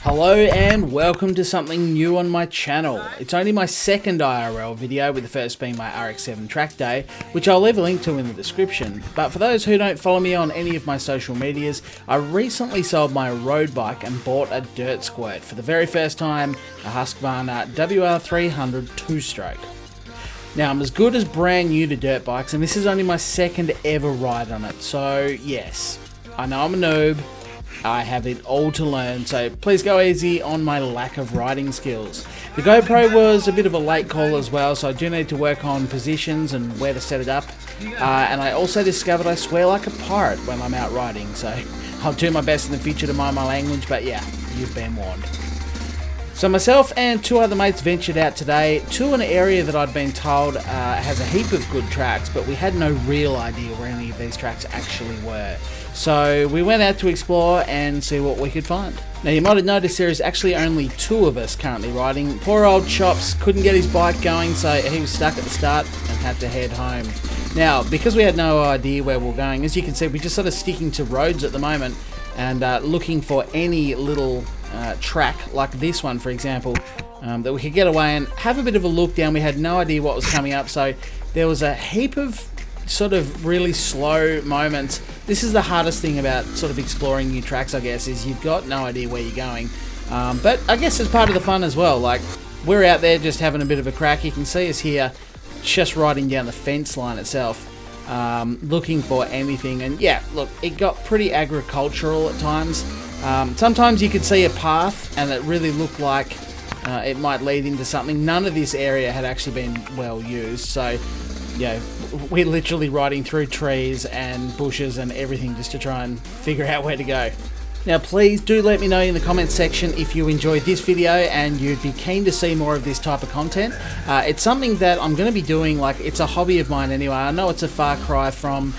Hello and welcome to something new on my channel. It's only my second IRL video, with the first being my RX-7 track day, which I'll leave a link to in the description. But for those who don't follow me on any of my social medias, I recently sold my road bike and bought a dirt squirt. For the very first time, a Husqvarna WR300 2-stroke. Now, I'm as good as brand new to dirt bikes, and this is only my second ever ride on it. So yes, I know I'm a noob. I have it all to learn, so please go easy on my lack of riding skills. The GoPro was a bit of a late call as well, so I do need to work on positions and where to set it up. And I also discovered I swear like a pirate when I'm out riding, so I'll do my best in the future to mind my language, but yeah, you've been warned. So myself and two other mates ventured out today to an area that I'd been told has a heap of good tracks, but we had no real idea where any of these tracks actually were. So we went out to explore and see what we could find. Now, you might have noticed there is actually only two of us currently riding. Poor old Chops couldn't get his bike going, so he was stuck at the start and had to head home. Now, because we had no idea where we were going, as you can see, we're just sort of sticking to roads at the moment and looking for any little track like this one, for example, that we could get away and have a bit of a look down. We had no idea what was coming up, so there was a heap of sort of really slow moments. This is the hardest thing about sort of exploring new tracks, I guess, is you've got no idea where you're going. But I guess it's part of the fun as well. Like, we're out there just having a bit of a crack. You can see us here just riding down the fence line itself, looking for anything. And yeah, look, it got pretty agricultural at times. Sometimes you could see a path and it really looked like it might lead into something. None of this area had actually been well used, so yeah, we're literally riding through trees and bushes and everything just to try and figure out where to go. Now, please do let me know in the comments section if you enjoyed this video and you'd be keen to see more of this type of content. It's something that I'm going to be doing, like, it's a hobby of mine anyway. I know it's a far cry from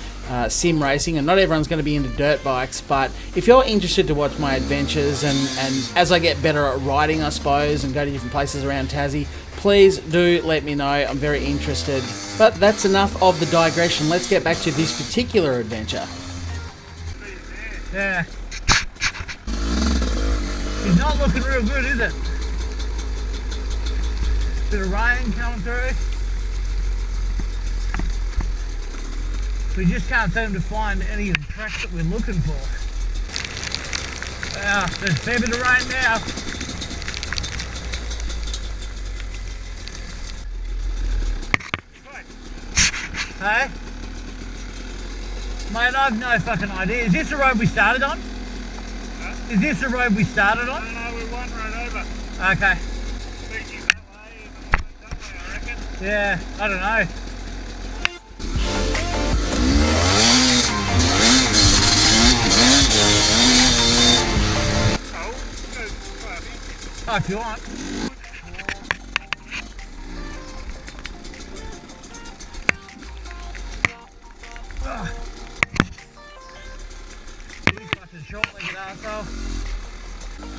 sim racing, and not everyone's going to be into dirt bikes, but if you're interested to watch my adventures and as I get better at riding, I suppose, and go to different places around Tassie, please do let me know. I'm very interested. But that's enough of the digression. Let's get back to this particular adventure. Yeah. It's not looking real good, is it? Bit of rain coming through. We just can't seem to find any of the tracks that we're looking for. There's a fair bit of rain now. Hey? Mate, I've no fucking idea. Is this the road we started on? Huh? Is this the road we started on? No, we're one road over. Okay. Speaking that way, I reckon. Yeah, I don't know. Oh, if you want.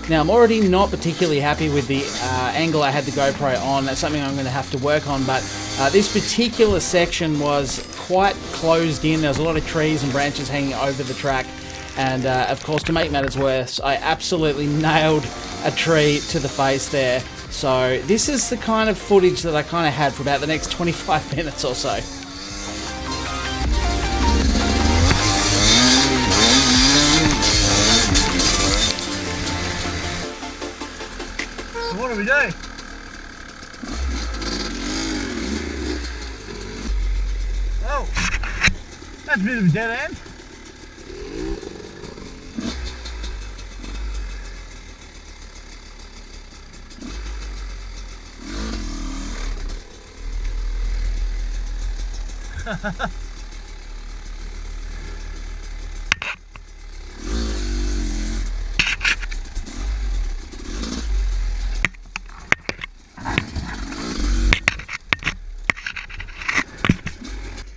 Now, I'm already not particularly happy with the angle I had the GoPro on. That's something I'm going to have to work on, but this particular section was quite closed in. There was a lot of trees and branches hanging over the track, and of course, to make matters worse, I absolutely nailed a tree to the face there. So this is the kind of footage that I kind of had for about the next 25 minutes or so. What do we do? Oh, that's a bit of a dead end.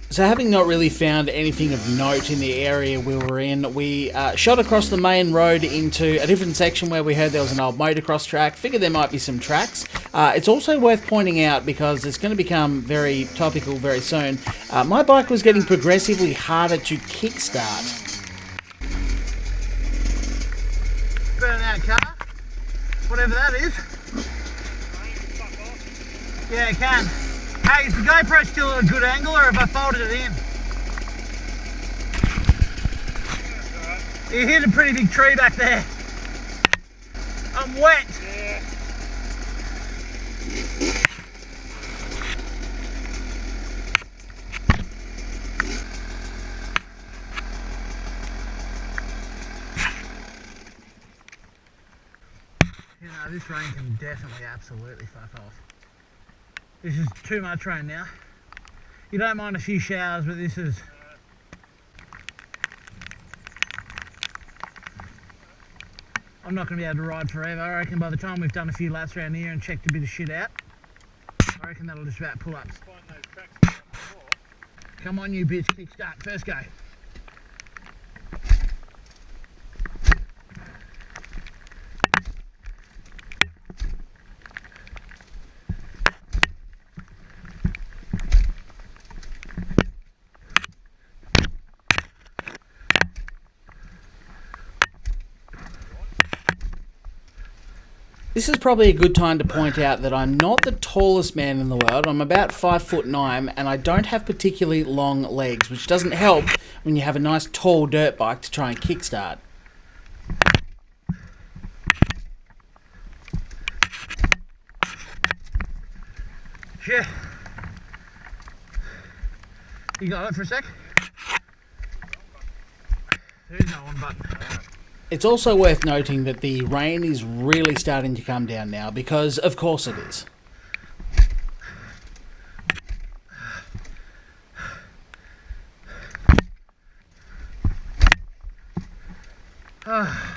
So, having not really found anything of note in the area we were in, we shot across the main road into a different section where we heard there was an old motocross track. Figured there might be some tracks. It's also worth pointing out, because it's going to become very topical very soon, my bike was getting progressively harder to kickstart. Burn out car? Whatever that is. Yeah, it can. Hey, is the GoPro still at a good angle or have I folded it in? You hit a pretty big tree back there. I'm wet. Yeah. You know, this rain can definitely absolutely fuck off. This is too much rain now. You don't mind a few showers, but this is... I'm not going to be able to ride forever. I reckon by the time we've done a few laps around here and checked a bit of shit out, I reckon that'll just about pull ups. Find those tracks on the floor. Come on, you bitch, kickstart. First go. This is probably a good time to point out that I'm not the tallest man in the world. I'm about 5'9" and I don't have particularly long legs, which doesn't help when you have a nice tall dirt bike to try and kickstart. Shit. You got it for a sec? There's no on button. It's also worth noting that the rain is really starting to come down now, because of course it is. Oh,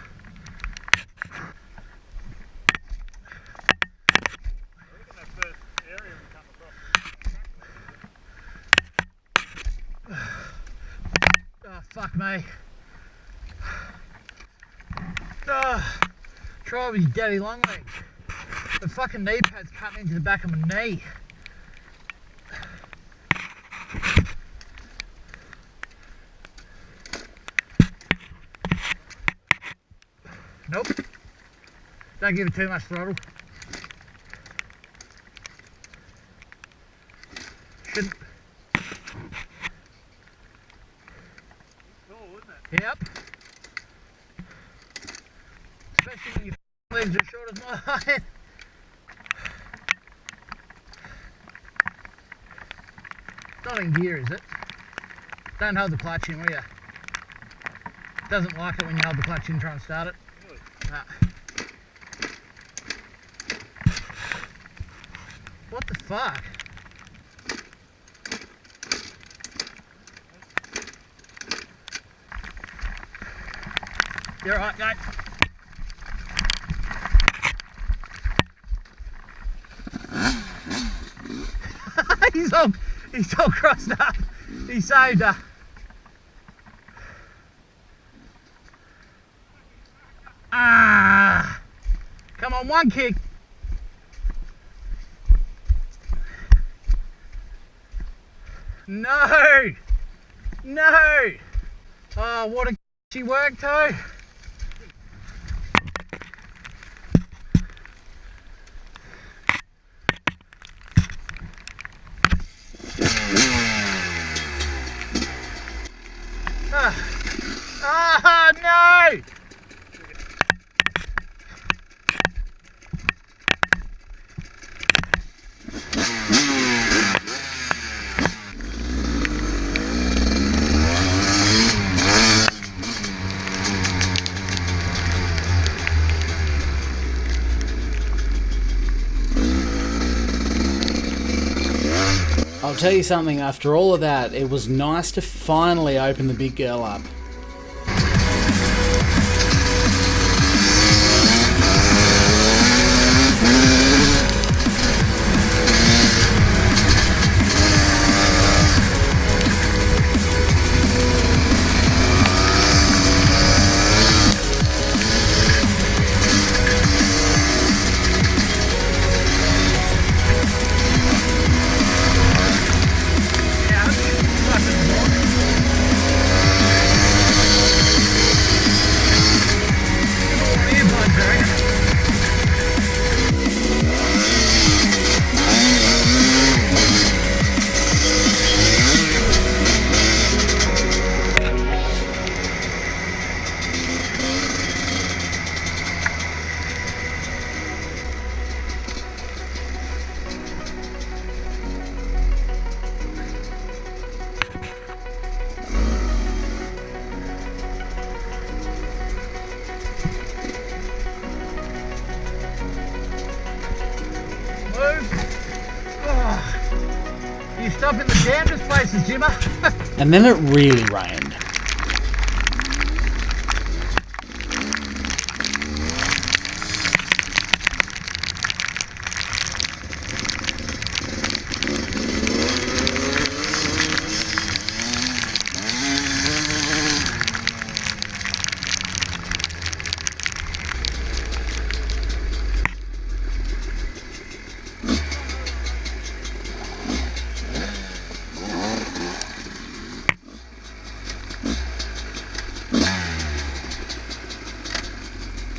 fuck me. Oh, try with your daddy long legs. The fucking knee pad's cutting into the back of my knee. Nope. Don't give it too much throttle. Shouldn't. Cool, isn't it? Yep. Especially when your legs are short as mine. Not in gear, is it? Don't hold the clutch in, will you? Doesn't like it when you hold the clutch in and try and start it. Really? Nah. What the fuck? You're alright, mate. he's all crossed up. He saved her. Ah! Come on, one kick. No! No! Oh, what a she worked too. Ah, no! I'll tell you something, after all of that, it was nice to finally open the big girl up. yourself in the damnedest places, Jimmer. And then it really rained.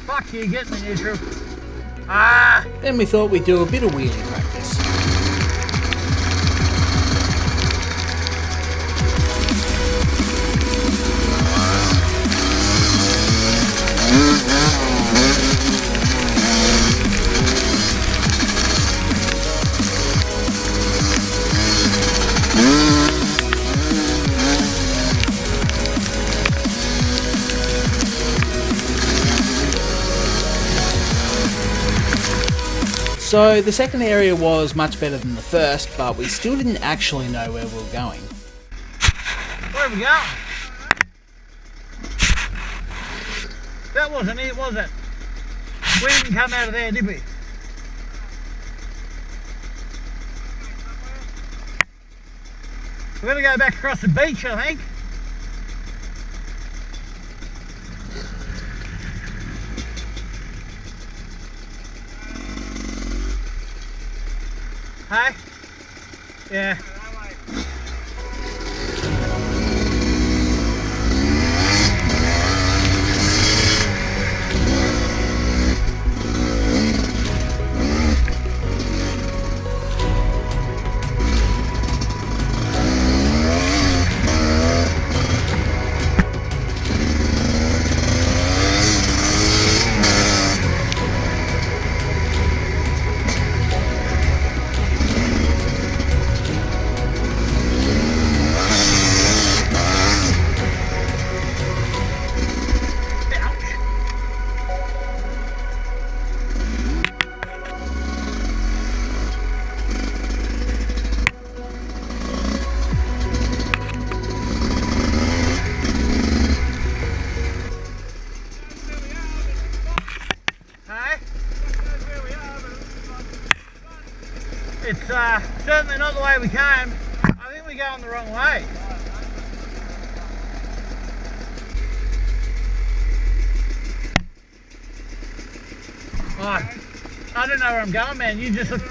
Fuck you, get me neutral. Ah! Then we thought we'd do a bit of wheelie practice. So the second area was much better than the first, but we still didn't actually know where we were going. Where are we going? That wasn't it, was it? We didn't come out of there, did we? We're going to go back across the beach, I think. Hey? Yeah. It's certainly not the way we came. I think we're going the wrong way. Oh, I don't know where I'm going, man. You just look.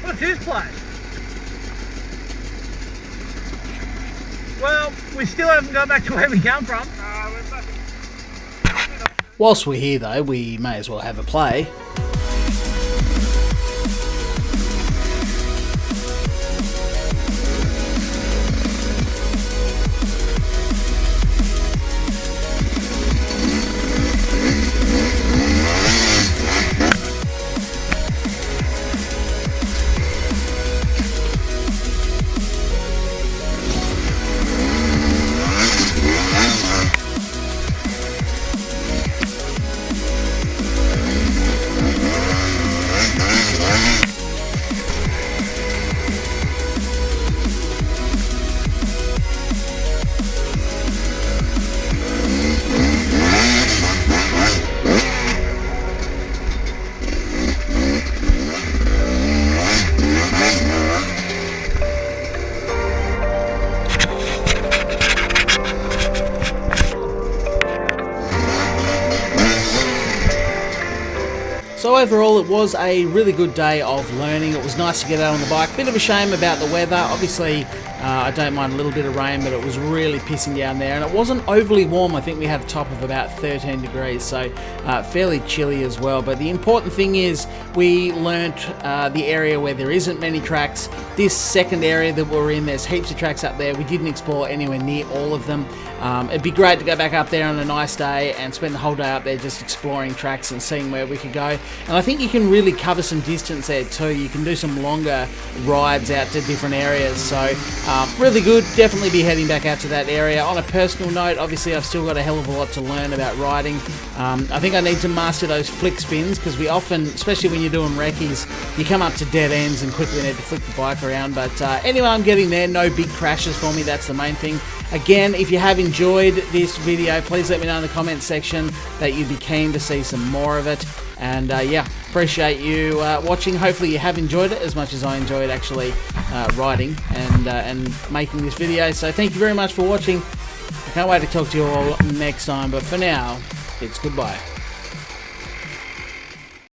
What's his place? Well, we still haven't gone back to where we come from. Whilst we're here though, we may as well have a play. So overall it was a really good day of learning. It was nice to get out on the bike. Bit of a shame about the weather. Obviously I don't mind a little bit of rain, but it was really pissing down there, and it wasn't overly warm. I think we had a top of about 13 degrees, so fairly chilly as well. But the important thing is we learnt the area where there isn't many tracks. This second area that we're in, there's heaps of tracks up there. We didn't explore anywhere near all of them. It'd be great to go back up there on a nice day and spend the whole day up there just exploring tracks and seeing where we could go. And I think you can really cover some distance there too. You can do some longer rides out to different areas, so really good. Definitely be heading back out to that area. On a personal note, obviously I've still got a hell of a lot to learn about riding. I think I need to master those flick spins, because we often, especially when you're doing recce's, you come up to dead ends and quickly need to flick the bike around. But anyway, I'm getting there. No big crashes for me, that's the main thing. Again, if you have enjoyed this video, please let me know in the comments section that you'd be keen to see some more of it. And yeah, appreciate you watching. Hopefully you have enjoyed it as much as I enjoyed actually riding and making this video. So thank you very much for watching. I can't wait to talk to you all next time, but for now, it's goodbye.